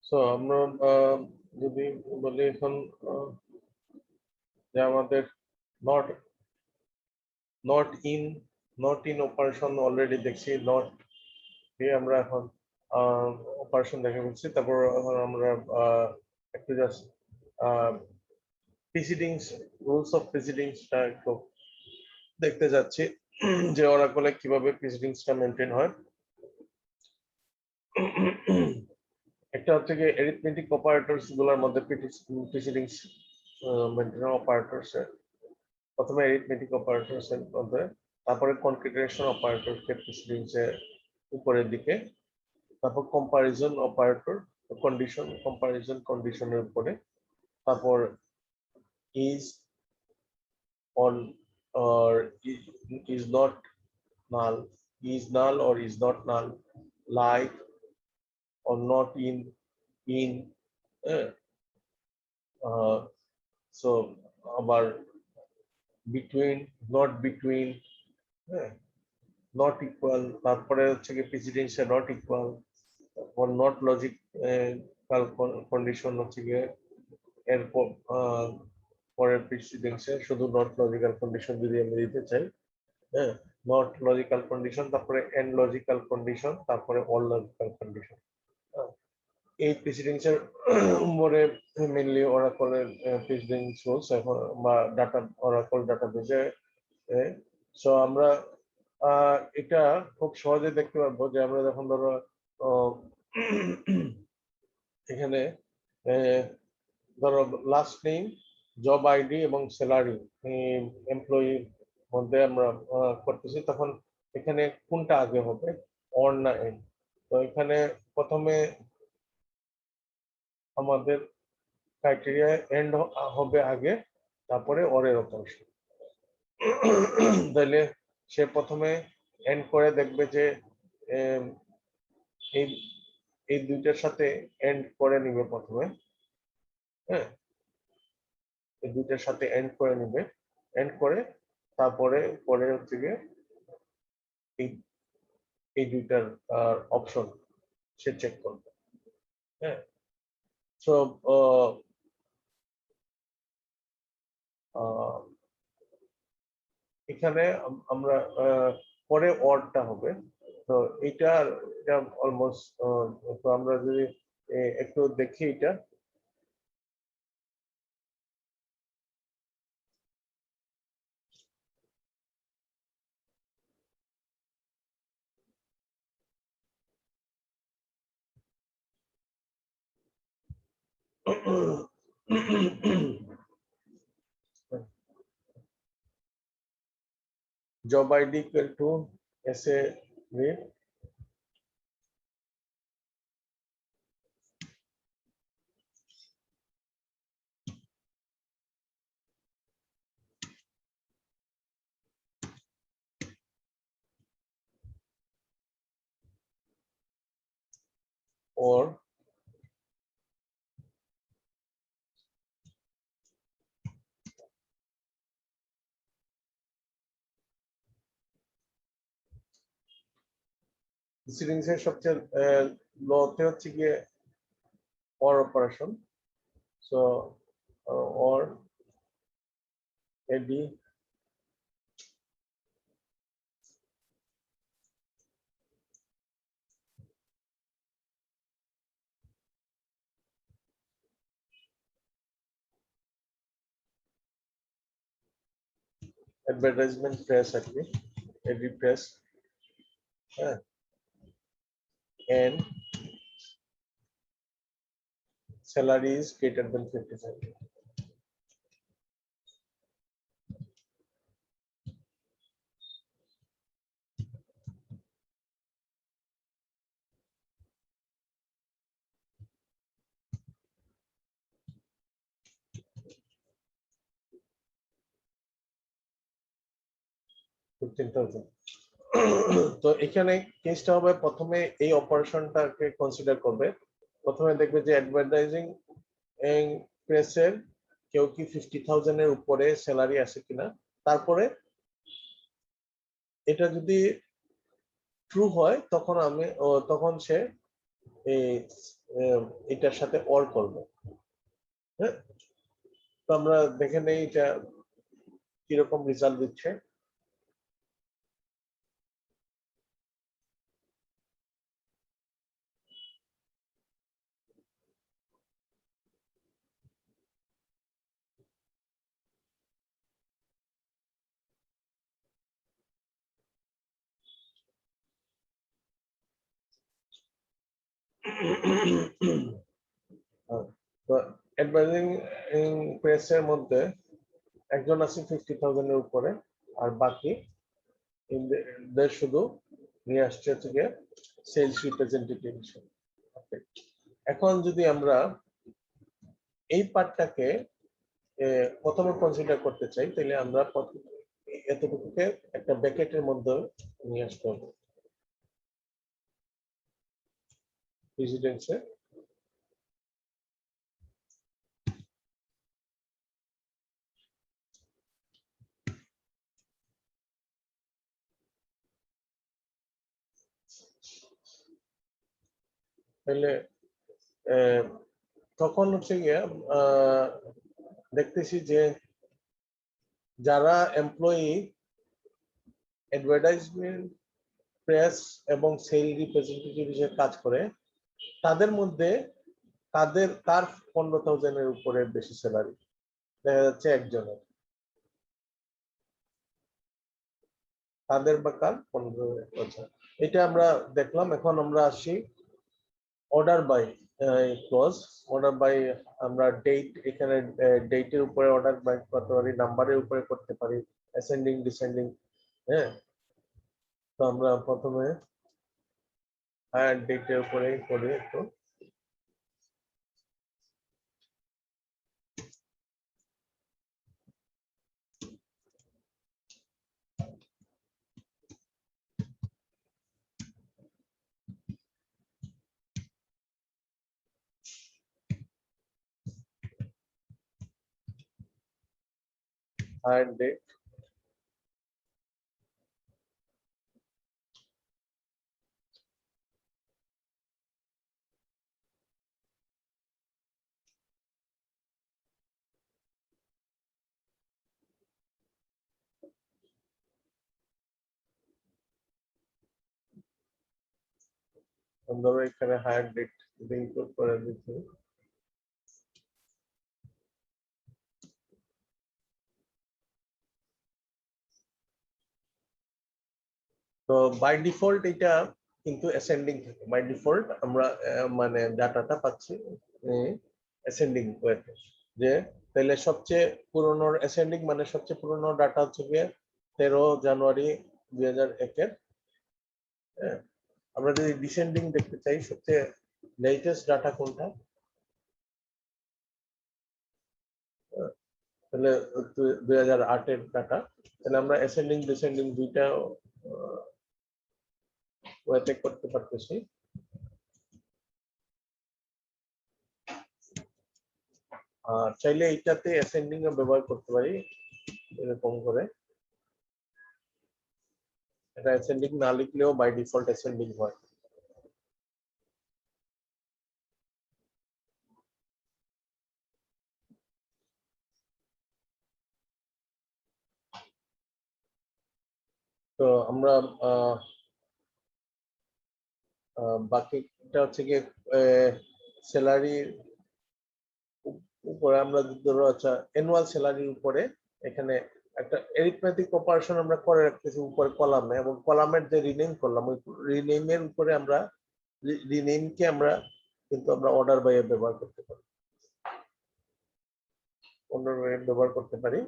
So আমরা যদি বলি এখন যে আমাদের not not in operation already দেখছি, নট দিয়ে আমরা এখন অপারেশন দেখে ফেলছি। তারপর এখন আমরা একটু জাস্ট প্রিসিডিংস, রুলস অফ প্রিসিডিংসটা একটু দেখতে যাচ্ছি যে অরাকলে কিভাবে প্রিসিডিংসটা মেনটেন হয়। একটা হচ্ছে কি অ্যারিথমেটিক অপারেটরস গুলোর মধ্যে প্রিসিডিংস মেনটেন অপারেটরস, প্রথমে অ্যারিথমেটিক অপারেটরস এর মধ্যে, তারপরে কনকেটেনেশন অপারেটর কে প্রিসিডিংস এর উপরের দিকে, তারপর কম্পারিজন অপারেটর কন্ডিশনের উপরে, তারপর is on or is not null, is null or is not null, like or not in so আবার between, not between, not equal, তারপরে হচ্ছে কি প্রেসিডেন্সে নট ইকুয়াল, তারপর নট লজিক কন্ডিশন হচ্ছে গিয়ে এর পরের প্রেসিডেন্সে শুধু নট লজিক্যাল কন্ডিশন যদি আমি দিতে চাই, হ্যাঁ, নট লজিক্যাল কন্ডিশন, তারপরে এন্ড লজিক্যাল কন্ডিশন, তারপরে অল লজিক্যাল কন্ডিশন। এই প্রেসিডেন্সের উপরে মেইনলি অরাকলের প্রেসিডেন্স রুলস এখন বা ডাটা অরাকল ডাটাবেজে। সো আমরা এটা খুব সহজে দেখতে পারবো যে আমরা যখন ধরো এখানে ধরো লাস্ট নেম, জব আইডি এবং স্যালারি এমপ্লয়ির মধ্যে আমরা করতেছি, তখন এখানে কোনটা আগে হবে, অর না এন্ড? তো এখানে প্রথমে আমাদের ক্রাইটেরিয়া এন্ড হবে আগে, তারপরে অরের অপারেশন। তাহলে সে প্রথমে এন্ড করে দেখবে যে এই এই দুইটার সাথে এন্ড করে নিবে প্রথমে, হ্যাঁ, এই দুইটার সাথে এন্ড করে নিবে, এন্ড করে তারপরে পরে হচ্ছে গিয়ে এই দুইটার অপশন সে চেক করবে। হ্যাঁ, সো এখানে আমরা পরে অরটা হবে। তো এটা অলমোস্ট, তো আমরা যদি একটু দেখি এটা, job ID equal to SA read or সিরিংস এর সবচেয়ে লোতে হচ্ছে গিয়ে or operation. So or AD advertisement press আর কি, AD press, হ্যাঁ, and salary is greater than 55. তো এখানে কেসটা হবে, প্রথমে এই অপারেশনটাকে কনসিডার করবে। প্রথমে দেখবে যে অ্যাডভার্টাইজিং প্রেসের কেউ কি 50,000 এর উপরে স্যালারি আছে কিনা। তারপরে এটা যদি ট্রু হয় তখন তখন সে এটার সাথে অর করব। হ্যাঁ, তো আমরা দেখে নেই এটা কিরকম রেজাল্ট দিচ্ছে। তো অ্যাডভাইজিং প্রেসের মধ্যে একজন আছে 50,000 এর উপরে, আর বাকি দের শুধু নিয়ে আসছে থেকে সেলস রিপ্রেজেন্টেটিভ হিসেবে। এখন যদি আমরা এই পার্টটাকে প্রথমে কনসিডার করতে চাই, তাহলে আমরা এতটুকুকে একটা ব্র্যাকেটের মধ্যে নিয়ে আসতে হবে। প্রেসিডেন্সে তাহলে তখন হচ্ছে গিয়ে দেখতেছি যে যারা এমপ্লয়ি অ্যাডভার্টাইজমেন্ট, প্রেস এবং সেল রিপ্রেজেন্টেটিভ হিসেবে কাজ করে, তাদের মধ্যে কার 15,000 এর উপরে বেশি স্যালারি দেখা যাচ্ছে একজনের, তাদের বা কার 15,000। এটা আমরা দেখলাম। এখন আমরা আসি order by clause. Order by আমরা ডেট, এখানে ডেটের উপরে অর্ডার বাই করতে পারি, নাম্বারের উপরে করতে পারি, অ্যাসেন্ডিং ডিসেন্ডিং। হ্যাঁ, তো আমরা প্রথমে হায়ার ডেটের উপরে করি একটু। হায়ার ডেট, ধরো এখানে হায়ার ডেট ইনক্লুড করে দিচ্ছি। তো বাই ডিফল্ট এটা কিন্তু অ্যাসেন্ডিং থাকে। বাই ডিফল্ট আমরা মানে ডাটাটা পাচ্ছি অ্যাসেন্ডিং ওয়েতে, যে তাহলে সবচেয়ে পুরনো অ্যাসেন্ডিং মানে সবচেয়ে পুরনো ডাটা হচ্ছে গিয়ে 13 জানুয়ারি 2001-এর। আমরা যদি ডিসেন্ডিং দেখতে চাই, সবচেয়ে লেটেস্ট ডাটা কোনটা, তাহলে 2008-এর ডাটা। তাহলে আমরা অ্যাসেন্ডিং ডিসেন্ডিং দুইটা ওয়েতে করতে পারতেছি। আর চাইলে এইটাতে অ্যাসেন্ডিং ও ব্যবহার করতে পারি, এরকম করে। এটা অ্যাসেন্ডিং না লিখলেও বাই ডিফল্ট অ্যাসেন্ডিং হয়। তো আমরা বাকিটা হচ্ছে গিয়ে স্যালারির উপরে আমরা ধরো, আচ্ছা অ্যানুয়াল স্যালারির উপরে এখানে একটা এরিথমেটিক অপারেশন আমরা করে রাখতেছি উপরে কলামে, এবং কলামের যে রিনেম করলাম ওই রিনেমের উপরে আমরা রিনেমকে আমরা কিন্তু আমরা অর্ডার বাই ব্যবহার করতে পারি, অর্ডার বাই ব্যবহার করতে পারি।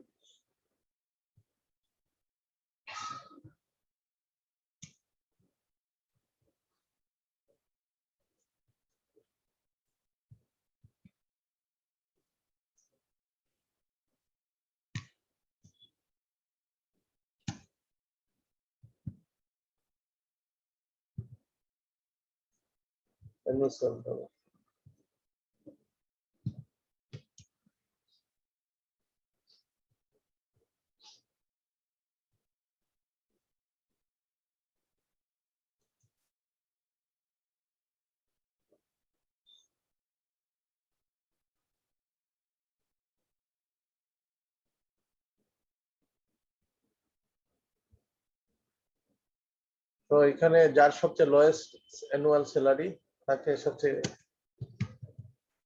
তো এখানে যার সবচেয়ে লোয়েস্ট অ্যানুয়াল স্যালারি তাকে সবচেয়ে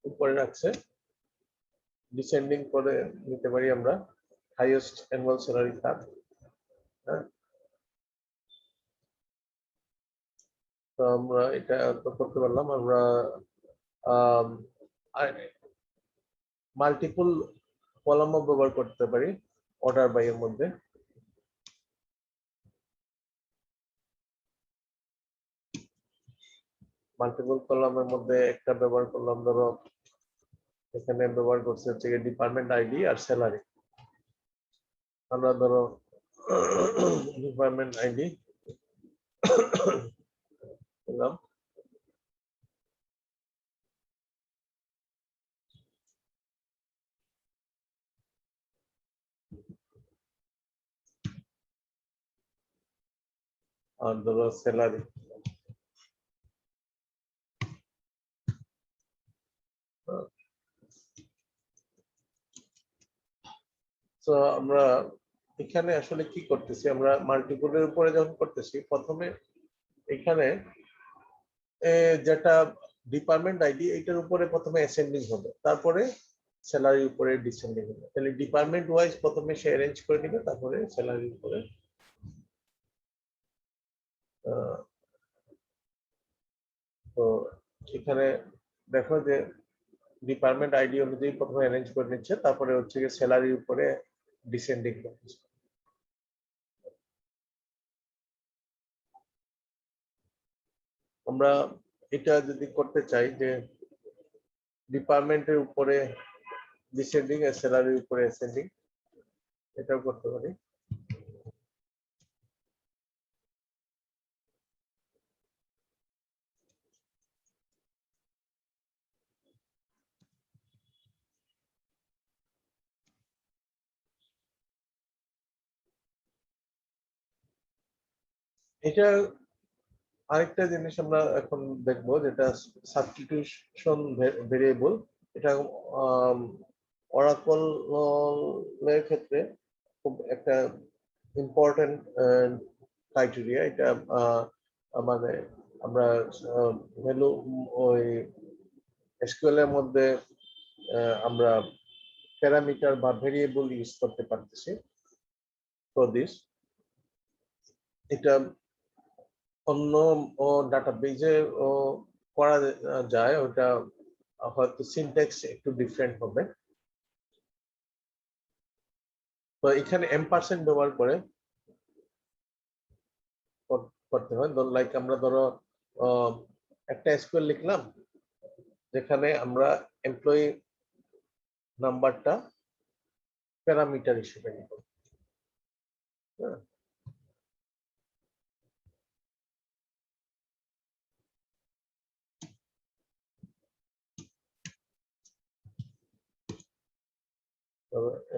উপরে রাখছে, ডিসেন্ডিং করে নিতে পারি আমরা হাইয়েস্ট অ্যানুয়াল স্যালারি তার। হ্যাঁ, তো আমরা এটা তো করতে পারলাম। আমরা মাল্টিপল কলামও ব্যবহার করতে পারি অর্ডার বাই এর মধ্যে। মাল্টিপল কলামের মধ্যে একটা ব্যবহার করলাম, ধরো এখানে ব্যবহার করছে হচ্ছে ডিপার্টমেন্ট আইডি আর স্যালারি। আমরা ধরো ডিপার্টমেন্ট আইডি দিলাম, আর ধরো স্যালারি। তো আমরা এখানে আসলে কি করতেছি, আমরা মাল্টিপলের উপরে যখন করতেছি প্রথমে এখানে যেটা ডিপার্টমেন্ট আইডি এটার উপরে প্রথমে অ্যাসেন্ডিং হবে, তারপরে স্যালারির উপরে ডিসেন্ডিং হবে। তাহলে ডিপার্টমেন্ট ওয়াইজ প্রথমে সে অ্যারেঞ্জ করে দিবে, তারপরে স্যালারির উপরে। তো এখানে দেখো যে ডিপার্টমেন্ট আইডি অনুযায়ী প্রথমে অ্যারেঞ্জ করে নিচ্ছে, তারপরে হচ্ছে গিয়ে স্যালারির উপরে ডিসেন্ডিং করছে। আমরা এটা যদি করতে চাই যে ডিপার্টমেন্টের উপরে ডিসেন্ডিং আর স্যালারির উপরে অ্যাসেন্ডিং, এটাও করতে পারি। এটা আরেকটা জিনিস আমরা এখন দেখবো, যেটা সাবস্টিটিউশন ভেরিয়েবল। এটা অরাকল এর ক্ষেত্রে খুব একটা ইম্পর্টেন্ট ক্রাইটেরিয়া। এটা মানে আমরা ভ্যালু ওই এসকিউএল এর মধ্যে আমরা প্যারামিটার বা ভেরিয়েবল ইউজ করতে পারতেছি। তো দিস এটা অন্য ডাটাবেজে করা যায়, ওটা হয়তো সিনট্যাক্স একটু ডিফারেন্ট হবে। তো এখানে এম্পারসেন্ট ব্যবহার করে করতে হয়। লাইক আমরা ধরো একটা এসকিউএল লিখলাম যেখানে আমরা এমপ্লয়ি নাম্বারটা প্যারামিটার হিসেবে নিব।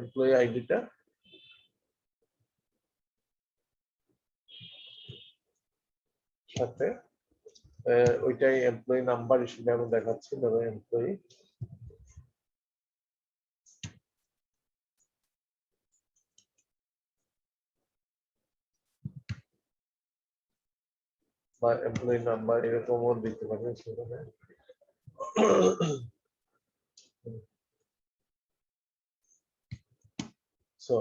এমপ্লয়ি আইডিটা সাথে ওইটাই এমপ্লয়ি নাম্বার হিসেবে আমি দেখাচ্ছি। ধরো এমপ্লয়ি বা এমপ্লয়ি নাম্বার এরকমও দিতে পারে সেখানে। সো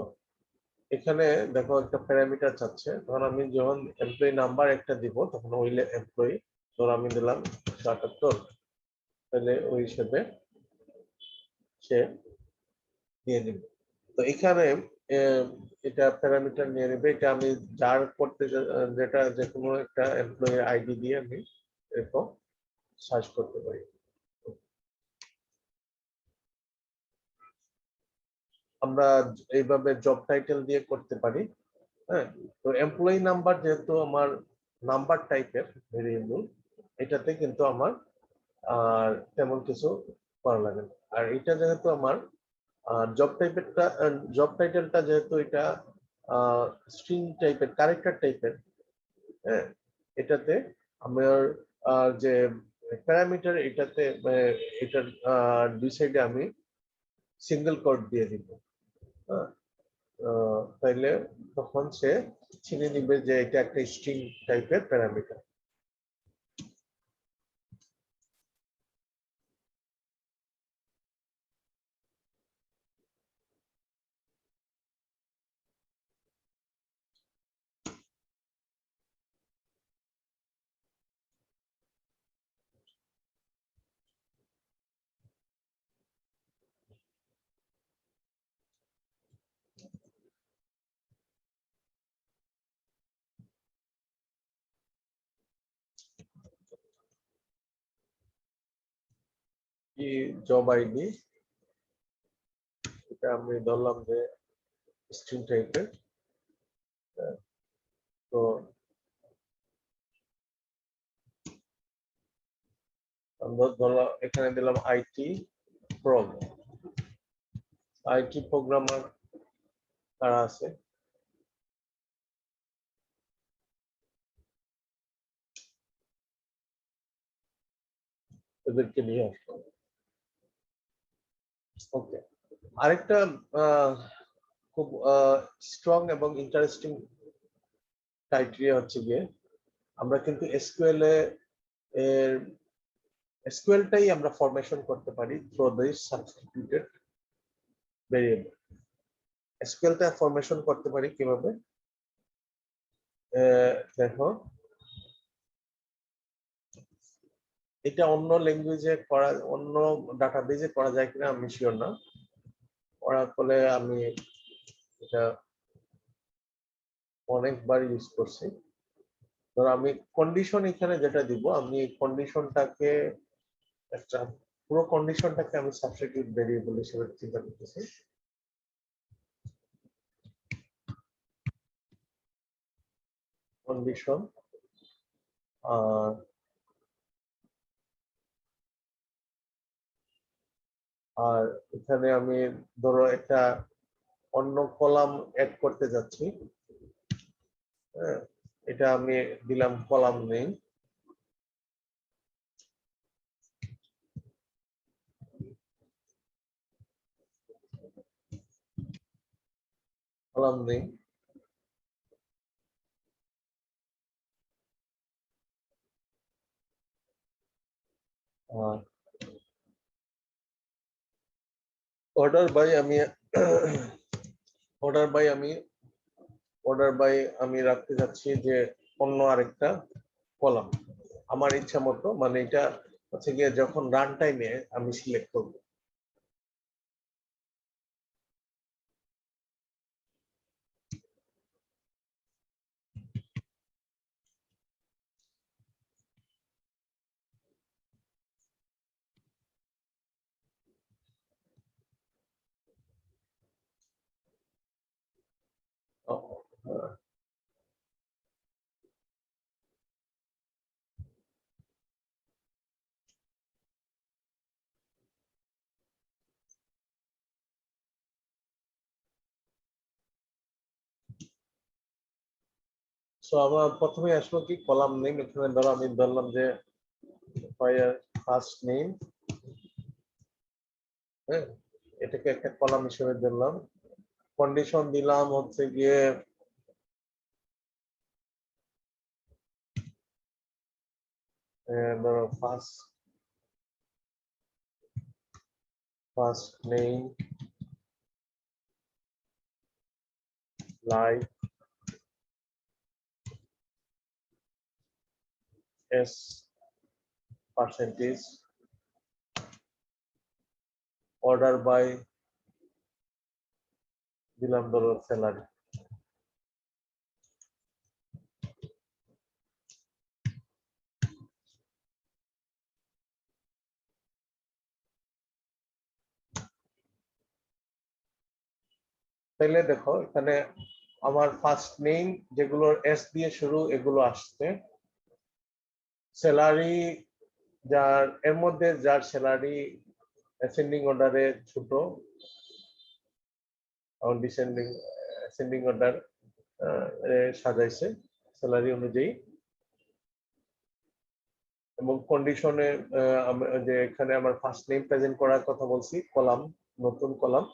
এখানে দেখো একটা প্যারামিটার চাচ্ছে, তখন আমি যখন এমপ্লয়ি নাম্বার একটা দিব তখন ওই এমপ্লয়ি ধর আমি দিলাম ৭৭, তাহলে ওই হিসেবে সে নিয়ে নিবে। তো এখানে এটা প্যারামিটার নিয়ে নেবে। এটা আমি যার করতে যেটা যে কোনো একটা এমপ্লয়ি আইডি দিয়ে আমি এরকম সার্চ করতে পারি। আমরা এইভাবে জব টাইটেল দিয়ে করতে পারি। হ্যাঁ, তো এমপ্লয়ি নাম্বার যেহেতু আমার নাম্বার টাইপের ভেরিয়েবল, এটাতে কিন্তু আমার আর তেমন কিছু করা লাগে না। আর এটা যেহেতু আমার জব টাইটেলটা যেহেতু এটা স্ট্রিং টাইপের, ক্যারেক্টার টাইপের, হ্যাঁ, এটাতে আমার যে প্যারামিটার এটাতে এটার দুই সাইডে আমি সিঙ্গেল কোট দিয়ে দিব। হ্যাঁ, তাইলে তখন সে চিনে নিবে যে এটা একটা স্ট্রিং টাইপের প্যারামিটার। কি জব আইডি, এটা আমি ধরলাম যে স্ট্রিং টাইপের। তো আমরা ধরলাম এখানে দিলাম আইটি প্রোগ্রামার কারা আছে, এদেরকে নিয়ে আসবো। ওকে, আরেকটা খুব স্ট্রং এবং ইন্টারেস্টিং ক্রাইটেরিয়া হচ্ছে গিয়ে আমরা কিন্তু এসকিউএলটাই আমরা ফরমেশন করতে পারি থ্রু দিস সাবস্টিটিউটেড ভেরিয়েবল। এসকিউএলটা ফরমেশন করতে পারি কিভাবে? দেখো, এটা অন্য ল্যাঙ্গুয়েজে করা, অন্য ডাটাবেজে করা যায় কিনা আমি শিওর না। অরাকলে আমি এটা অনেকবার ইউজ করছি। ধরো আমি কন্ডিশন এখানে যেটা দিব, আমি কন্ডিশনটাকে একটা পুরো কন্ডিশনটাকে আমি সাবস্টিটিউট ভেরিয়েবল হিসেবে চিন্তা করতেছি। কন্ডিশন আর এখানে আমি ধরো একটা অন্য কলাম অ্যাড করতে যাচ্ছি। হ্যাঁ, এটা আমি দিলাম কলাম নেই। কলাম নেই, অর্ডার বাই আমি অর্ডার বাই আমি রাখতে যাচ্ছি যে অন্য আরেকটা কলাম আমার ইচ্ছা মতো, মানে এটা হচ্ছে গিয়ে যখন রান টাইমে আমি সিলেক্ট করবো। সো আমার প্রথমে আসলো কি কলাম নেম, এখানে ধরো আমি ধরলাম যে ফার্স্ট নেম, হ্যাঁ, এটাকে একটা কলাম হিসেবে দিলাম। কন্ডিশন দিলাম হচ্ছে গিয়ে ধরো first name like S percentage order by দিলাম ধরো স্যালারি। তাহলে দেখো এখানে আমার ফার্স্ট নেম যেগুলোর এস দিয়ে শুরু এগুলো আসছে, স্যালারি যার এর মধ্যে যার স্যালারি অ্যাসেন্ডিং অর্ডারে ছোট, ডিসেন্ডিং অ্যাসেন্ডিং অর্ডার সাজাইছে স্যালারি অনুযায়ী। এবং কন্ডিশনে যে এখানে আমার ফার্স্ট নেম প্রেজেন্ট করার কথা বলছি, কলাম, নতুন কলাম।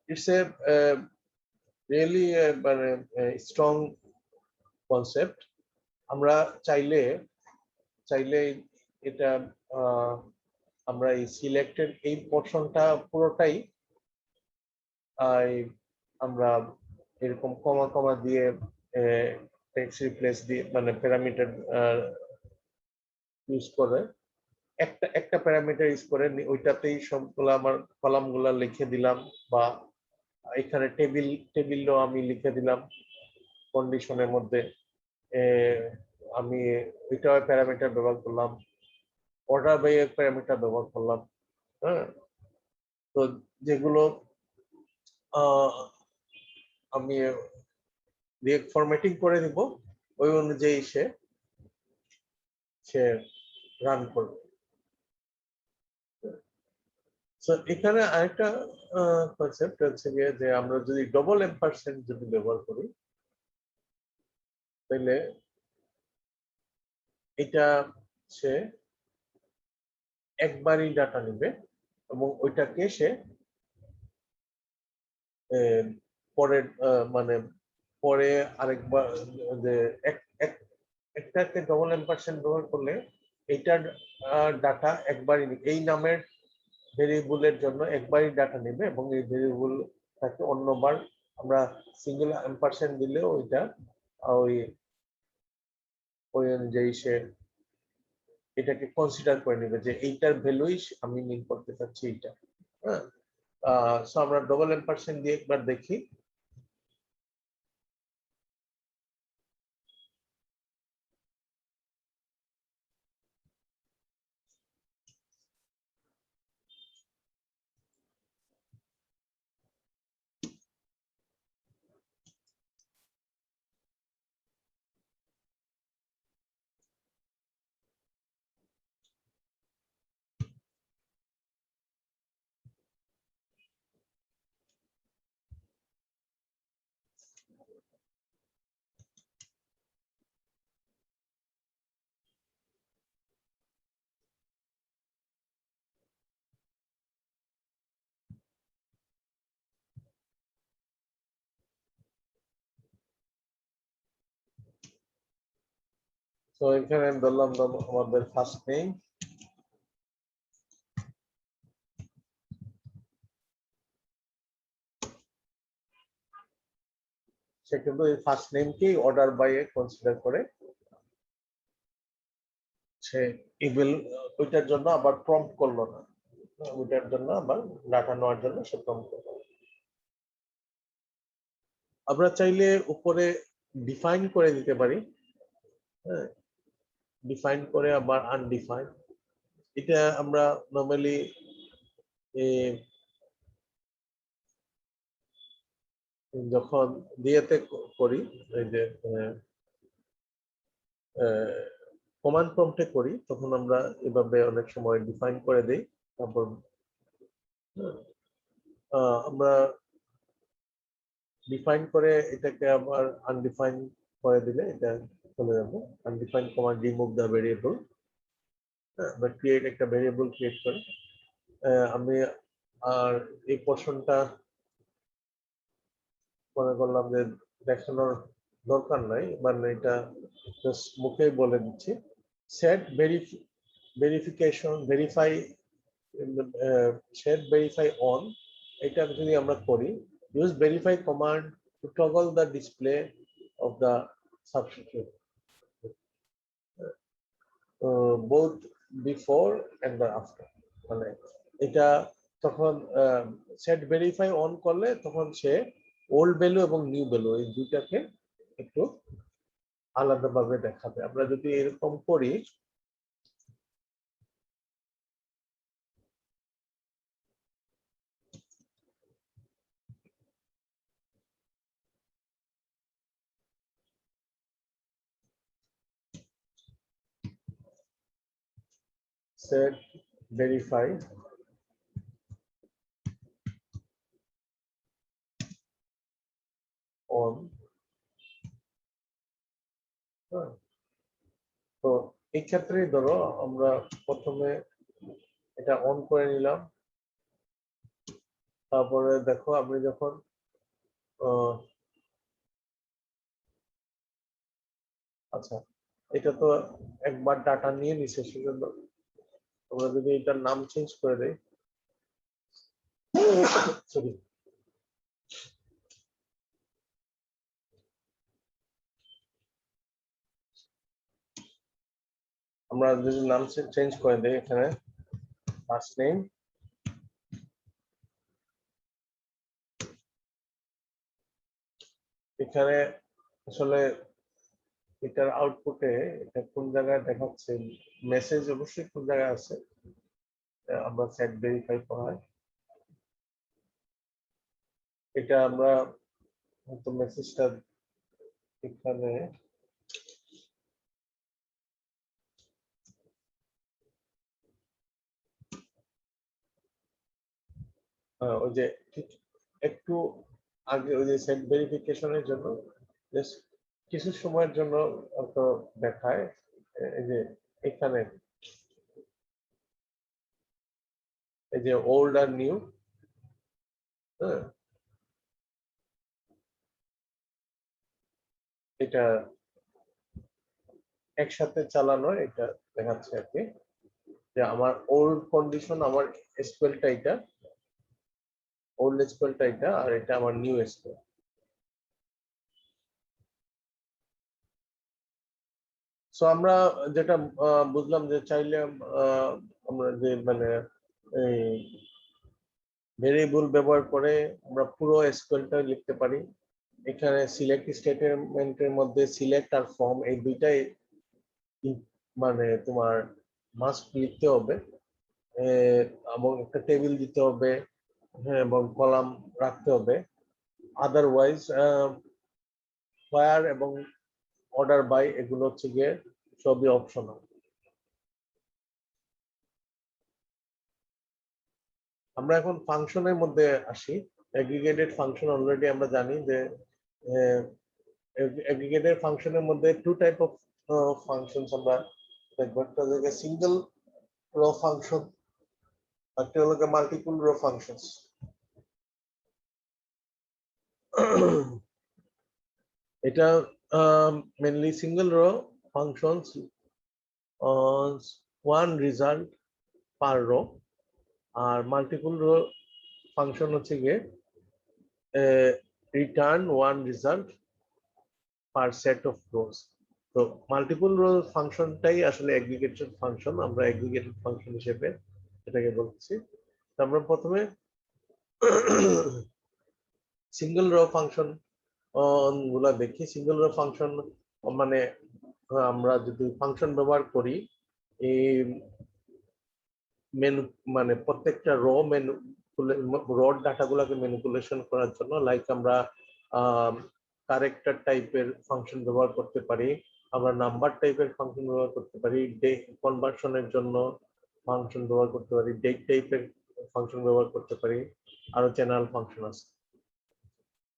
ইটস এ রিয়েলি মানে স্ট্রং কনসেপ্ট। আমরা চাইলে চাইলে এটা আমরা এই সিলেক্টেড এই পোর্শনটা পুরোটাই আমরা এরকম কমা কমা দিয়ে টেক্সট রিপ্লেস দিয়ে মানে প্যারামিটার ইউজ করে একটা একটা প্যারামিটার ইউজ করে ওইটাতেই সবগুলো আমার কলামগুলো লিখে দিলাম, বা এখানে টেবিলও আমি লিখে দিলাম কন্ডিশনের মধ্যে। আমি ওইটা প্যারামিটার ব্যবহার করলাম, অর্ডার বাই প্যারামিটার ব্যবহার করলাম। হ্যাঁ, তো যেগুলো আমি ফরম্যাটিং করে দিব ওই অনুযায়ী সে রান করবে। তো এখানে আরেকটা কনসেপ্ট হচ্ছে গিয়ে যে আমরা যদি ডবল এম্পারসেন্ট যদি ব্যবহার করি তাহলে এটা সে একবারই ডাটা নেবে এবং ওইটাকে সে পরে মানে পরে আরেকবার যে একটাকে ডবল এম্পারসেন্ট ব্যবহার করলে এইটার ডাটা একবারই এই নামের ভেরিয়েবলের জন্য একবারই ডাটা নেবে এবং এই ভেরিয়েবলটাকে অন্যবার আমরা সিঙ্গেল এম্পারসেন্ট দিলেও ওইটা ওই ওই অনুযায়ী সে এটাকে কনসিডার করে নেবে যে এইটার ভ্যালুই আমি মিন করতে চাচ্ছি এইটা। হ্যাঁ, সো আমরা ডবল এম্পারসেন্ট দিয়ে একবার দেখি। তো এখানে ধরলাম আমাদের ফার্স্ট নেম, সে কিন্তু এই ফার্স্ট নেমকেই অর্ডার বাই এ কনসিডার করে সে ইমেল ওইটার জন্য আবার প্রম্পট করলো না, ওইটার জন্য আবার ডাটা নেওয়ার জন্য সে প্রম্পট করলো। আমরা চাইলে উপরে ডিফাইন করে দিতে পারি, হ্যাঁ, ডিফাইন করে আবার আনডিফাইন। এটা আমরা নর্মালি যখন দিয়েতে করি, এই যে কমান্ড প্রম্পটে করি, তখন আমরা এভাবে অনেক সময় ডিফাইন করে দেই, তারপর আমরা ডিফাইন করে এটাকে আবার আনডিফাইন করে দিলে এটা চলে যাবে। Undefined command remove the variable, বা ক্রিয়েট একটা ভেরিয়েবল ক্রিয়েট করে আমি আর এই পোর্শনটা মনে করলাম যে দেখানোর দরকার নাই, মানে এটা জাস্ট মুখেই বলে দিচ্ছি। Set verification verify set verify on, এটা যদি আমরা করি, use verify command to toggle the display of the substitute both before and the after। মানে এটা তখন সেট ভেরিফাই অন করলে তখন সে ওল্ড ভ্যালু এবং নিউ ভ্যালু এই দুইটাকে একটু আলাদাভাবে দেখাবে। আমরা যদি এরকম করি, set verify on, তো এই ক্ষেত্রে ধরো আমরা প্রথমে এটা অন করে নিলাম, তারপরে দেখো আমি যখন আচ্ছা, এটা তো একবার ডাটা নিয়ে নিছে, সেজন্য আমরা যদি এটার নাম চেঞ্জ করে দেই, সরি, আমরা যদি নাম চেঞ্জ করে দেই, এখানে ফার্স্ট নেম, এখানে আসলে এটার আউটপুটে এটা কোন জায়গায় দেখাচ্ছে, মেসেজ অবশ্যই কোন জায়গায় আছে, আমরা সেট ভেরিফাই করা হয়, এটা আমরা হয়তো মেসেজটা এখানে ওই যে ঠিক একটু আগে ওই যে সেট ভেরিফিকেশনের জন্য জাস্ট কিছু সময়ের জন্য হয়তো দেখায়, এই যে এখানে এই যে ওল্ড আর নিউ, হ্যাঁ, এটা একসাথে চালানো, এটা দেখাচ্ছে আর কি, যে আমার ওল্ড কন্ডিশন, আমার এসকিউএলটা এটা, ওল্ড এসকিউএলটা এটা, আর এটা আমার নিউ এসকিউএল। সো আমরা যেটা বুঝলাম যে চাইলে আমরা যে মানে এই ভেরিয়েবল ব্যবহার করে আমরা পুরো এসকিউএলটা লিখতে পারি। এখানে সিলেক্ট স্টেটমেন্টের মধ্যে সিলেক্ট আর ফর্ম এই দুইটাই মানে তোমার মাস্ট লিখতে হবে, এবং একটা টেবিল দিতে হবে, হ্যাঁ, এবং কলাম রাখতে হবে। আদারওয়াইজ ফায়ার এবং অর্ডার বাই এগুলো হচ্ছে গিয়ে সবই অপশনাল। আমরা এখন ফাংশনের মধ্যে আসি। অ্যাগ্রিগেটেড ফাংশন অলরেডি আমরা জানি যে অ্যাগ্রিগেটেড ফাংশনের মধ্যে টু টাইপ অফ ফাংশনস আমরা দেখবো, একটা হচ্ছে সিঙ্গেল রো ফাংশন, একটা হলো মাল্টিপল রো ফাংশনস। এটা mainly single row functions one result per row, আর মাল্টিপল রো ফাংশন হচ্ছে গিয়ে return one result per set of rows. তো মাল্টিপল রো ফাংশনটাই আসলে এগ্রিগেটেড ফাংশন, আমরা এগ্রিগেটেড ফাংশন হিসেবে এটাকে বলছি। আমরা প্রথমে সিঙ্গেল রো ফাংশন গুলা দেখি। সিঙ্গেল রো ফাংশন মানে আমরা যদি ফাংশন ব্যবহার করি এই মেনু, মানে প্রত্যেকটা র মেনু র ডাটাগুলোকে ম্যানিপুলেশন করার জন্য, লাইক আমরা ক্যারেক্টার টাইপের ফাংশন ব্যবহার করতে পারি, আমরা নাম্বার টাইপের ফাংশন ব্যবহার করতে পারি, ডেট কনভার্সনের জন্য ফাংশন ব্যবহার করতে পারি, ডেট টাইপের ফাংশন ব্যবহার করতে পারি, আরো জেনারেল ফাংশন আছে।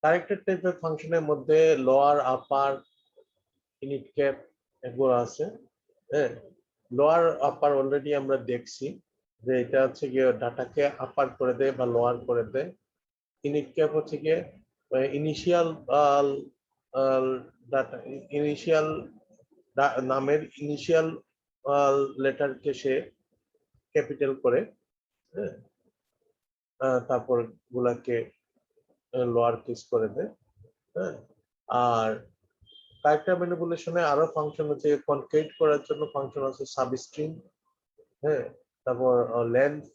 ক্যারেক্টার টাইপের ফাংশনের মধ্যে লোয়ার, আপার, ইনিট ক্যাপ এগুলো আছে, হ্যাঁ। লোয়ার আপার অলরেডি আমরা দেখছি যে এটা হচ্ছে গিয়ে ডাটাকে আপার করে দেয় বা লোয়ার করে দেয়। ইনিট ক্যাপ হচ্ছে গিয়ে ইনিশিয়াল ডাটা, ইনিশিয়াল নামের ইনিশিয়াল লেটারকে সে ক্যাপিটাল করে, হ্যাঁ, তারপর গুলাকে লোয়ার কেস করে দেয়, হ্যাঁ। আর ক্যারেক্টার ম্যানিপুলেশনে আরো ফাংশন হচ্ছে, কনকেট করার জন্য ফাংশন আছে সাবস্ট্রিং, হ্যাঁ, তারপর লেন্থ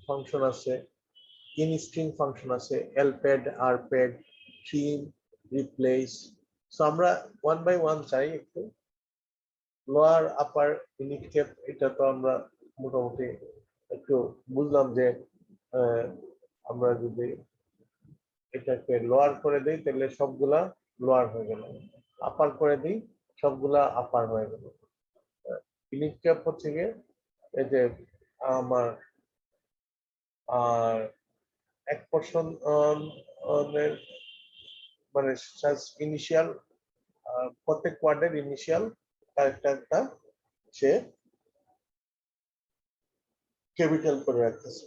ফাংশন আছে, ইনস্ট্রিং ফাংশন আছে, এলপ্যাড, আরপ্যাড, ট্রিম, রিপ্লেস। সো আমরা ওয়ান বাই ওয়ান চাই একটু। লোয়ার, আপার, ইউনিট ক্যাপ এটা তো আমরা মোটামুটি একটু বুঝলাম যে আমরা যদি এটাকে লোয়ার করে দিই তাহলে সবগুলা লোয়ার হয়ে গেল, আপার করে দিই সবগুলা আপার হয়ে গেল। ইউনিট ক্যাপ হচ্ছে গিয়ে এই যে আমার আর এক পোর্শন মানে ইনিশিয়াল, প্রত্যেক ওয়ার্ডের ইনিশিয়াল ক্যারেক্টারটা সে ক্যাপিটাল করে রাখতেছে।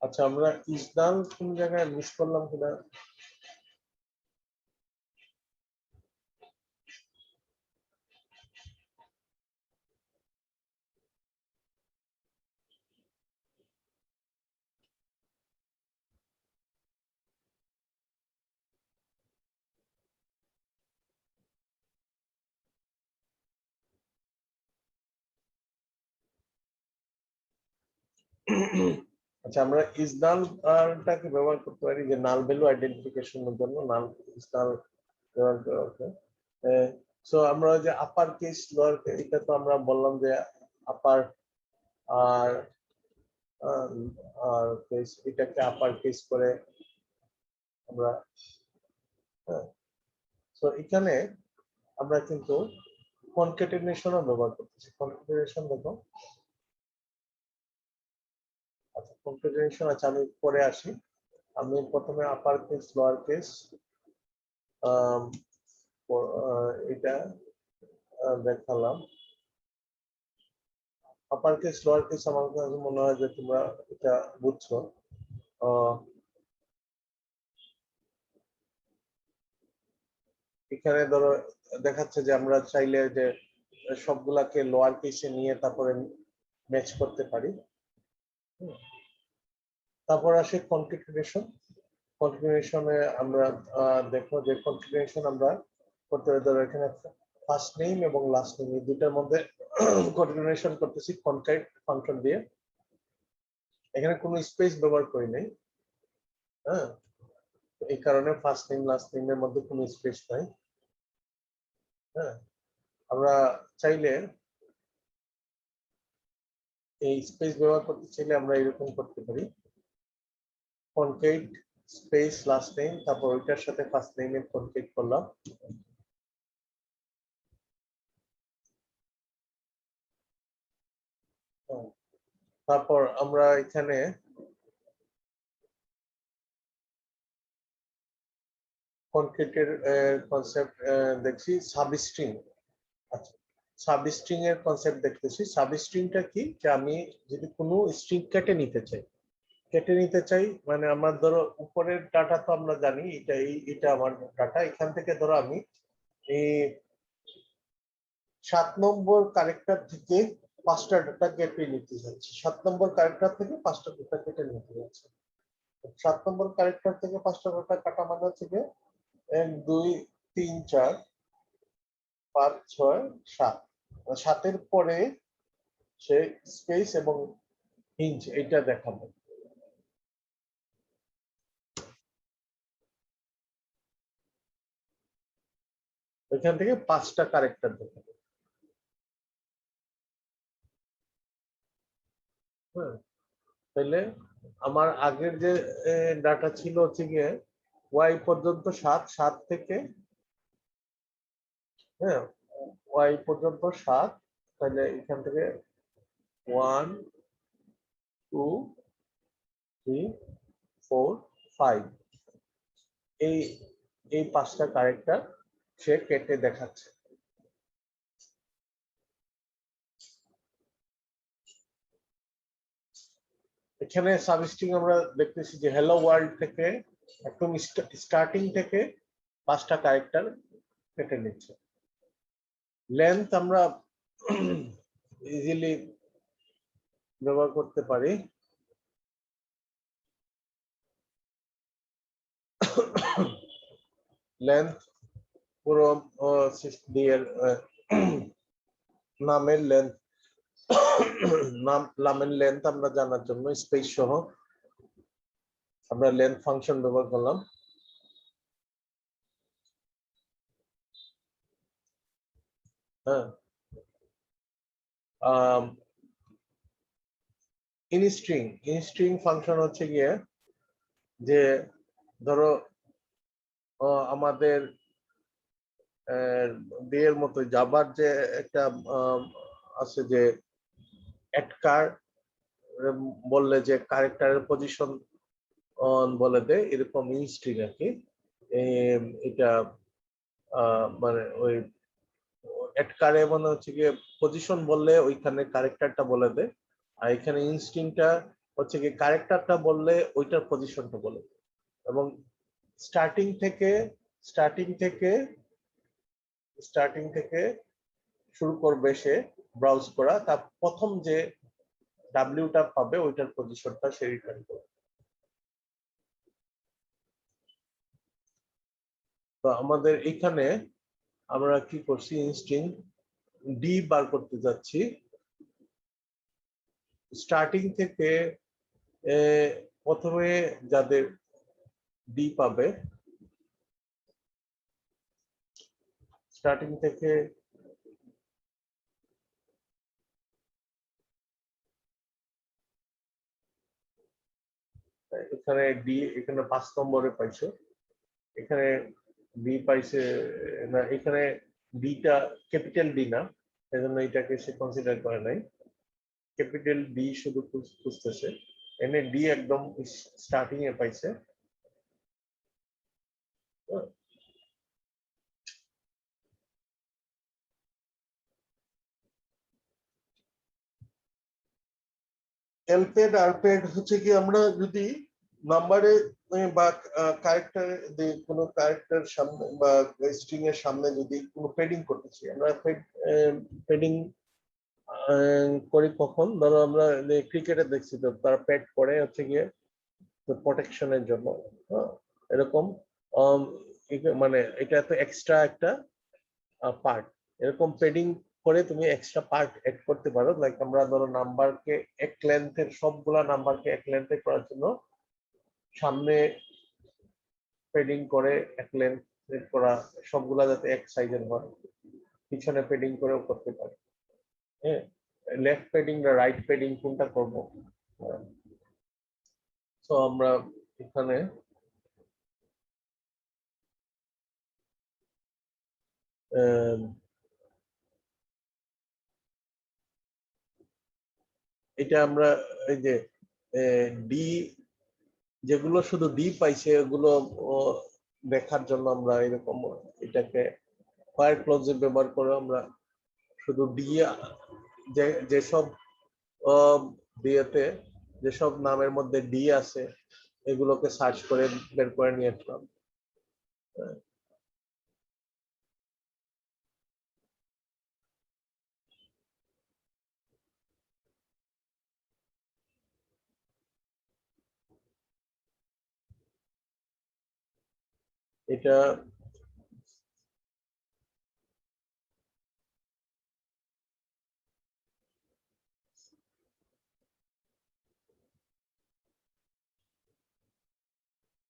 আচ্ছা আমরা ইসদাল কোন জায়গায় মিস করলাম কিনা? আচ্ছা আমরা ইসদালটাকে ব্যবহার করতে পারি যে নাল ভ্যালু আইডেন্টিফিকেশনের জন্য নাল ইসদাল ব্যবহার করা হতো। সো আমরা যে আপার কেস লোয়ার কেস এটা তো আমরা বললাম যে আপার আর আর কেস এটাকে আপার কেস করে আমরা সো এখানে আমরা কিন্তু কনক্যাটেনেশনও ব্যবহার করতেছি। কনক্যাটেনেশন দেখো, আচ্ছা কনক্যাটেনেশন আচ্ছা আমি পরে আসি। আমি প্রথমে আপার কেস লোয়ার কেস এটা দেখালাম। আপার কেস লোয়ার কেস আমার কাছে মনে হয় যে তোমরা এটা বুঝছো। এখানে ধরো দেখাচ্ছে যে আমরা চাইলে যে সবগুলাকে লোয়ার কেসে নিয়ে তারপরে ম্যাচ করতে পারি। তারপর আসে কনফিগারেশন। কনফিগারেশনে আমরা দেখো যে কনফিগারেশন আমরা করতে ধরো এখানে ফার্স্ট নেম এবং লাস্ট নেম এই দুটার মধ্যে কনফিগারেশন করতেছি কনক্যাট ফাংশন দিয়ে। এখানে কোনো স্পেস ব্যবহার করি নাই। হ্যাঁ, এই কারণে ফার্স্ট নেম লাস্ট নেমের মধ্যে কোনো স্পেস নাই। হ্যাঁ, আমরা চাইলে এই স্পেস ব্যবহার করতে চাইলে আমরা এরকম করতে পারি কনক্যাট স্পেস লাস্ট নেম তারপর ওইটার সাথে ফার্স্ট নেমের কনক্যাট করলাম। তারপর আমরা এখানে কনক্যাটের কনসেপ্ট দেখছি সাবস্ট্রিং। আচ্ছা সাবস্ট্রিং এর কনসেপ্ট দেখতেছি। সাবস্ট্রিংটা কি যে আমি যদি কোনো স্ট্রিং কেটে নিতে চাই মানে আমার ধরো উপরের ডাটা তো আমরা জানি এটা আমার ডাটা। এখান থেকে ধরো আমি এই 7 নম্বর ক্যারেক্টার থেকে 5টা ডাটা কেটে নিতে যাচ্ছি। 7 নম্বর ক্যারেক্টার থেকে 5টা ডাটা কেটে নিতে যাচ্ছি। 7 নম্বর ক্যারেক্টার থেকে 5টা ডাটা কাটা মানে হচ্ছে যে 1 2 3 4 5 6 7 7 পরে সে স্পেস এবং হিঞ্জ এটা দেখাবো। এখান থেকে 5টা ক্যারেক্টার দেখাবো। হ্যাঁ, তাহলে আমার আগের যে ডাটা ছিল হচ্ছে গিয়ে ওয়াই পর্যন্ত 7 7 থেকে হ্যাঁ ওয়াই পর্যন্ত 7। তাহলে এখান থেকে 1 2 3 4 5 এই এই 5টা ক্যারেক্টার সে কেটে দেখাচ্ছে। এখানে সাবস্ট্রিং আমরা দেখতেছি যে হ্যালো ওয়ার্ল্ড থেকে একদম স্টার্টিং থেকে 5টা ক্যারেক্টার কেটে নিচ্ছে। লেন্থ আমরা ইজিলি ব্যবহার করতে পারি। লেন্থ পুরো নামের লেন্থ নামের লেন্থ আমরা জানার জন্য স্পেস সহ আমরা লেন্থ ফাংশন ব্যবহার করলাম। হ্যাঁ, ইনস্ট্রিং ফাংশন হচ্ছে গিয়ে যে ধরো আমাদের বিয়ের মতো জাবার যে একটা আছে যে এটকার বললে যে ক্যারেক্টারের পজিশন বলে দেয় এরকম ইনস্ট্রিং আর কি। এটা মানে ওই এটকারে মনে হচ্ছে গিয়ে পজিশন বললে ওইখানে ক্যারেক্টারটা বলে দেয়। আর এখানে ইনস্ট্রিংটা হচ্ছে কি ক্যারেক্টারটা বললে ওইটার পজিশনটা বলে, এবং স্টার্টিং থেকে স্টার্টিং থেকে স্টার্টিং থেকে শুরু করবে সে ব্রাউজ করা, তার প্রথম যে ডাব্লিউটা পাবে ওইটার পজিশনটা সে রিটার্ন করবে। তো আমাদের এখানে আমরা কি করছি, ইনস্টিং ডি বার করতে যাচ্ছি। স্টার্টিং থেকে প্রথমে যাদের ডি পাবে, স্টার্টিং থেকে এখানে ডি, এখানে 5 নম্বরে পাইছে, এখানে ডি পাইছে না, এখানে ডিটা ক্যাপিটাল ডি না, সেজন্য এটাকে সে কনসিডার করে নাই, ক্যাপিটাল ডি শুধু খুঁজতেছে, এনে ডি একদম স্টার্টিং এ পাইছে। এলপেড আরপেড হচ্ছে কি, আমরা যদি নাম্বারে বা ক্যারেক্টার, কোনো ক্যারেক্টার সামনে বা স্ট্রিং এর সামনে যদি কোনো পেডিং করতেছি, আমরা পেডিং করি কখন, ধরো আমরা ক্রিকেটে দেখছি তো তারা প্যাড করে হচ্ছে গিয়ে প্রোটেকশনের জন্য, এরকম মানে এটা তো এক্সট্রা একটা পার্ট, এরকম পেডিং করে তুমি এক্সট্রা পার্ট এড করতে পারো। লাইক আমরা ধরো নাম্বারকে এক লেন্থের, সবগুলা নাম্বারকে এক লেন্থে করার জন্য সামনে পেডিং করে এক লেন্থ করা, সবগুলা যাতে এক সাইজের হয়, পিছনে পেডিং করেও করতে পারে। হ্যাঁ, লেফট পেডিং না রাইট পেডিং কোনটা করবো, তো আমরা এখানে এটা আমরা এই যে ডি, যেগুলো শুধু ডি পাইছে ওগুলো দেখার জন্য আমরা এরকম এটাকে ফায়ার ক্লোজে ব্যবহার করে আমরা শুধু ডি, যেসব ডিএতে যেসব নামের মধ্যে ডি আছে এগুলোকে সার্চ করে বের করে নিয়ে আসলাম। এটা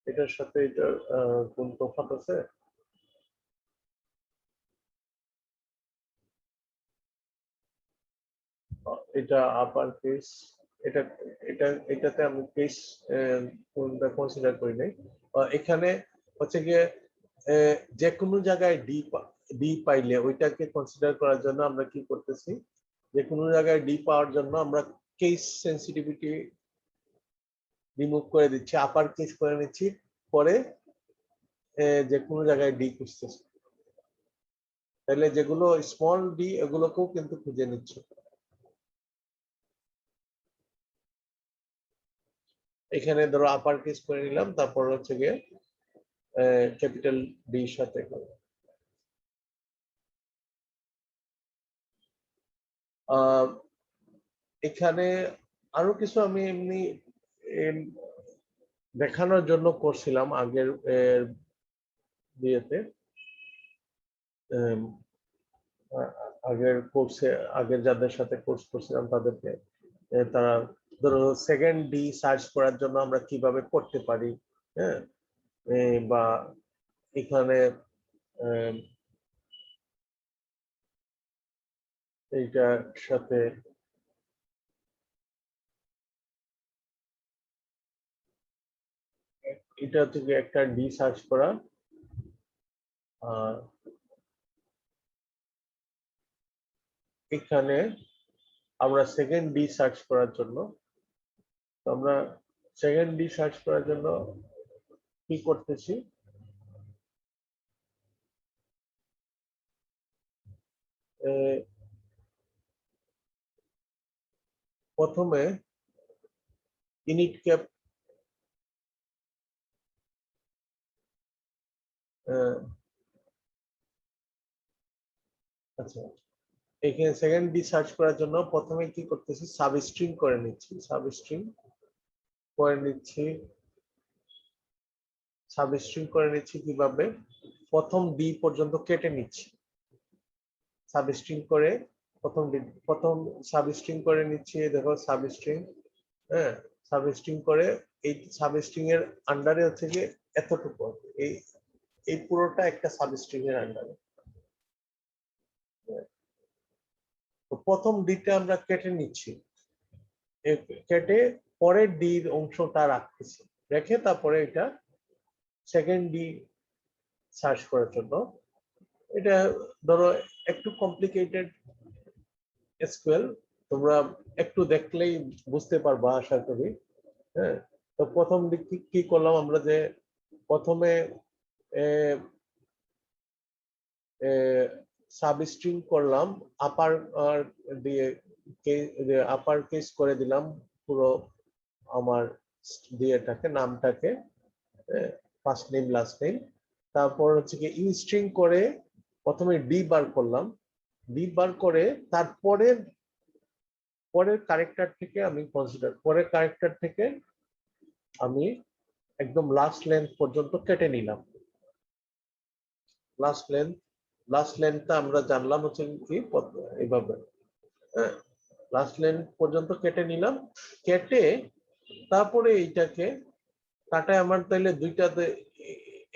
এটার সাথে এটার কোন তফাৎ আছে? এটা আপার কেস, এটা এটা এটাতে আমি কেস কোনটা কনসিডার করি নাই। এখানে হচ্ছে গিয়ে যে কোনো জায়গায় ডি পাইলে ওইটাকে কনসিডার করার জন্য আমরা কি করতেছি, যে কোনো জায়গায় ডি পাওয়ার জন্য আমরা কেস সেন্সিটিভিটি রিমুভ করে দিচ্ছি, আপার কেস করে নিচ্ছি, পরে যে কোনো জায়গায় ডি খুঁজতেছি, তাহলে যেগুলো স্মল ডি এগুলোকেও কিন্তু খুঁজে নিচ্ছে। এখানে ধরো আপার কেস করে নিলাম, তারপর হচ্ছে গিয়ে ক্যাপিটাল ডি সাথে এখানে আরো কিছু আমি এমনি দেখানোর জন্য করছিলাম আগের বিয়েতে, আগের কোর্সে, আগের যাদের সাথে কোর্স করছিলাম তাদেরকে, তারা ধরো সেকেন্ড ডি সার্চ করার জন্য আমরা কিভাবে করতে পারি, হ্যাঁ, বা এখানে এইটার সাথে এটা থেকে একটা ডি সার্চ করা, আর এখানে আমরা সেকেন্ড ডি সার্চ করার জন্য, আমরা সেকেন্ড ডি সার্চ করার জন্য কি করতেছি, প্রথমে ইনিট ক্যাপ আচ্ছা, এখানে সেকেন্ড ডি সার্চ করার জন্য প্রথমে কি করতেছি, সাবস্ট্রিং করে নিচ্ছি, সাবস্ট্রিং করে নিচ্ছি। সাবস্ট্রিং করে নিচ্ছি কিভাবে, প্রথম ডি পর্যন্ত কেটে নিচ্ছি, সাবস্ট্রিং করে প্রথম সাবস্ট্রিং করে নিচ্ছি। দেখো সাবস্ট্রিং, হ্যাঁ, সাবস্ট্রিং করে এই সাবস্ট্রিং এর আন্ডারে হচ্ছে যে এতটুকু, এই এই পুরোটা একটা সাবস্ট্রিং এর আন্ডারে। তো প্রথম ডিটা আমরা কেটে নিচ্ছি, কেটে পরের ডির অংশটা রাখতেছি, রেখে তারপরে এটা সেকেন্ড ডি সার্চ করার জন্য। এটা ধরো একটু কমপ্লিকেটেড এসকিউএল, তোমরা একটু দেখলেই বুঝতে পারবা আশা করি। হ্যাঁ, তো প্রথম দিক কি করলাম আমরা, যে প্রথমে সাবস্ট্রিং করলাম, আপার দিয়ে আপার কেস করে দিলাম পুরো আমার দিয়েটাকে, নামটাকে, ফার্স্ট নেম লাস্ট নেম। তারপর হচ্ছে কি ইনস্ট্রিং করে প্রথমে ডি বার করলাম, ডি বার করে তারপরের পরের ক্যারেক্টার থেকে আমি কনসিডার, পরের ক্যারেক্টার থেকে আমি একদম লাস্ট লেন্থ পর্যন্ত কেটে নিলাম। লাস্ট লেন্থটা আমরা জানলাম হচ্ছে কি এইভাবে, হ্যাঁ, লাস্ট লেন্থ পর্যন্ত কেটে নিলাম। কেটে তারপরে এইটাকে কাটায় আমার তাইলে দুইটাতে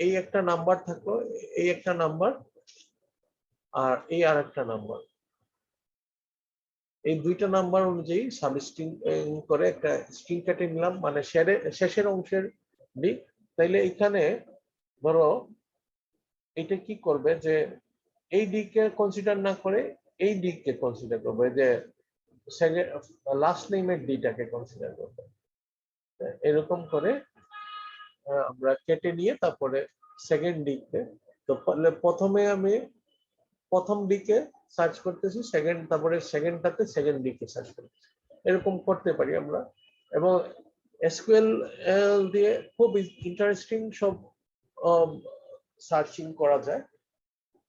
এই একটা নাম্বার থাকলো, এই একটা নাম্বার আর এই আর একটা নাম্বার, এই দুইটা নাম্বার অনুযায়ী সাবস্ট্রিং করে একটা স্ট্রিং কেটে নিলাম, মানে শেষের অংশের দিক। তাইলে এখানে ধরো এটা কি করবে, যে এই দিককে কনসিডার না করে এই দিককে কনসিডার করবে, যে লাস্ট নেমের ডিটাকে কনসিডার করবে। এরকম করে আমরা কেটে নিয়ে তারপরে সেকেন্ড দিকে, তো প্রথমে আমি প্রথম দিকে সার্চ করতেছি, সেকেন্ড, তারপরে সেকেন্ডটাতে সেকেন্ড দিকে সার্চ করতেছি, এরকম করতে পারি আমরা। এবং এসকিউএল দিয়ে খুব ইন্টারেস্টিং সব সার্চিং করা যায়।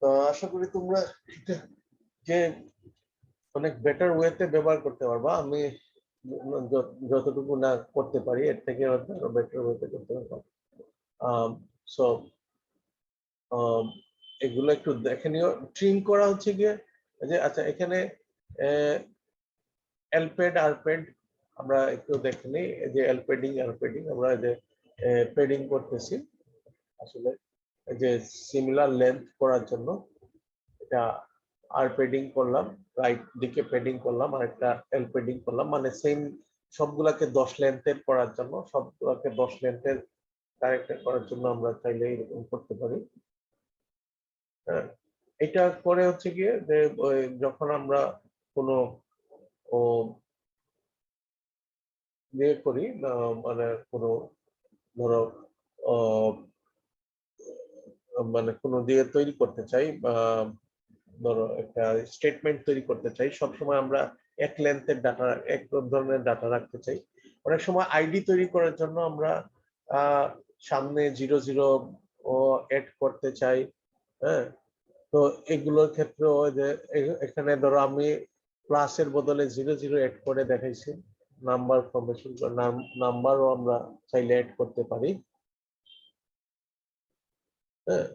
তো আশা করি তোমরা যে অনেক বেটার ওয়েতে ব্যবহার করতে পারবা, আমি যতটুকু না করতে পারি এর থেকে হয়তো বেটার ওয়েতে করতে পারবো। সো এগুলো একটু দেখে নিও। ট্রিম করা হচ্ছে গিয়ে যে, আচ্ছা এখানে এলপেড আরপেড আমরা একটু দেখে নিই, যে এলপেডিং আরপেডিং আমরা যে পেডিং করতেছি, আসলে যে সিমিলার লেন্থ করার জন্য এটা আর পেডিং করলাম, রাইট দিকে পেডিং করলাম, আর একটা এল পেডিং করলাম, মানে সেম সবগুলাকে 10 লেন্থের করার জন্য, সবগুলাকে 10 লেন্থের ক্যারেক্টার করার জন্য আমরা চাইলে এরকম করতে পারি। হ্যাঁ, এটা করে হচ্ছে গিয়ে যে যখন আমরা কোনো ইয়ে করি, মানে কোনো ধরো মানে কোনো দিয়ে তৈরি করতে চাই, ধরো একটা স্টেটমেন্ট তৈরি করতে চাই, সবসময় আমরা এক লেন্থের ডাটা, এক ধরনের ডাটা রাখতে চাই। অনেক সময় আইডি তৈরি করার জন্য আমরা সামনে 00 ও এড করতে চাই। হ্যাঁ, তো এগুলোর ক্ষেত্রেও যে এখানে ধরো আমি প্লাসের বদলে 00 এড করে দেখাইছি, নাম্বার ফরমেশন, নাম্বারও আমরা চাইলে এড করতে পারি। হ্যাঁ,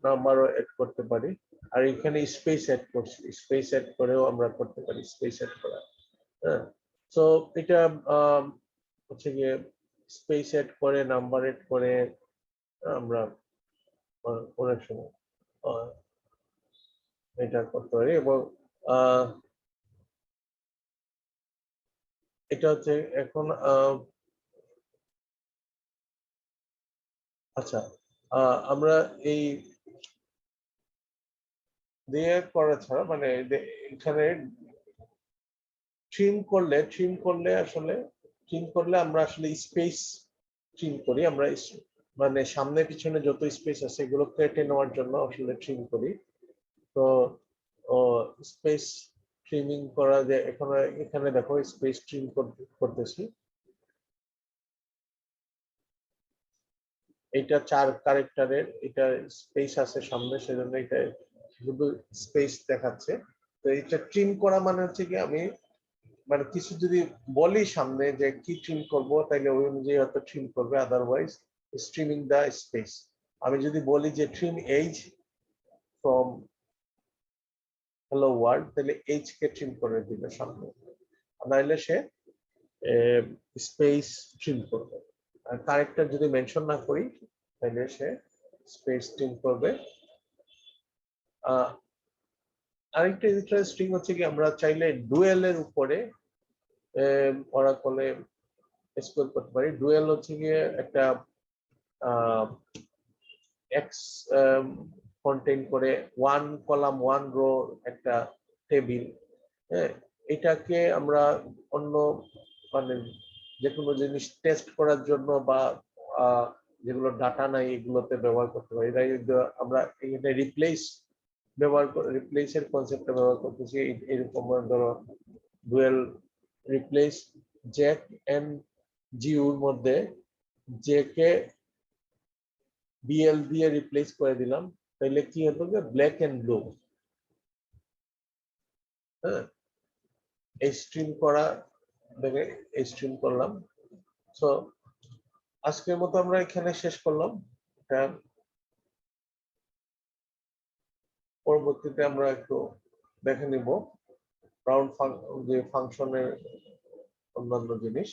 নাম্বারও এড করতে পারি। আর এখানে স্পেস এড করছি, স্পেস এড করেও আমরা করতে পারি, স্পেস এড করা। হ্যাঁ, তো এটা হচ্ছে গিয়ে স্পেস এড করে, নাম্বার এড করে আমরা অনেক সময় এটা করতে পারি। এবং এটা হচ্ছে এখন আচ্ছা, আমরা এই দিয়ে করা ছাড়া, মানে এখানে ট্রিম করলে আমরা আসলে স্পেস ট্রিম করি, আমরা মানে সামনে পিছনে যত স্পেস আছে এগুলো কেটে নেওয়ার জন্য আসলে ট্রিম করি। তো স্পেস ট্রিমিং করা যায়, এখানে এখানে দেখো স্পেস ট্রিম করতেছি। এটা 4 ক্যারেক্টারের, এটা স্পেস আছে সামনে, সেজন্য এটা শুধু স্পেস দেখাচ্ছে। তো এটা ট্রিম করা মানে হচ্ছে কি আমি মানে কিছু যদি বলি সামনে যে কি ট্রিম করব, তাইলে ওই অনুযায়ী হয়তো ট্রিম করবে, আদারওয়াইজ স্ট্রিমিং দা স্পেস। আমি যদি বলি যে trim as from hello world, তাহলে এইচ কে ট্রিম করে দিবে সামনে, নাইলে সে স্পেস ট্রিম করবে। আর ক্যারেক্টার যদি মেনশন না করি তাহলে সে স্পেস ট্রিম করবে। আরেকটা ইন্টারেস্টিং হচ্ছে কি আমরা চাইলে ডুয়েলের উপরে ওরাকলে স্কোর করতে পারি। ডুয়েল হচ্ছে গিয়ে একটা এক্স কন্টেইন করে, 1 কলাম 1 রো একটা টেবিল। হ্যাঁ, এটাকে আমরা অন্য মানে যে কোনো জিনিস টেস্ট করার জন্য বা যেগুলো ডাটা নাই এগুলোতে ব্যবহার করতে পারি। তাই আমরা এখানে রিপ্লেস ব্যবহার করে রিপ্লেসের কনসেপ্টটা ব্যবহার করতেছি। এরকম ধরো ডুয়েল রিপ্লেস জ্যাক এন্ড জিউর মধ্যে জে কে বিএল দিয়ে রিপ্লেস করে দিলাম, তাহলে কি হতো যে ব্ল্যাক এন্ড ব্লু। হ্যাঁ, এই স্ট্রিম করা দেখে এই স্ট্রিম করলাম। সো আজকের মতো আমরা এখানে শেষ করলাম। পরবর্তীতে আমরা একটু দেখে নিব রাউন্ড যে ফাংশনের অন্যান্য জিনিস।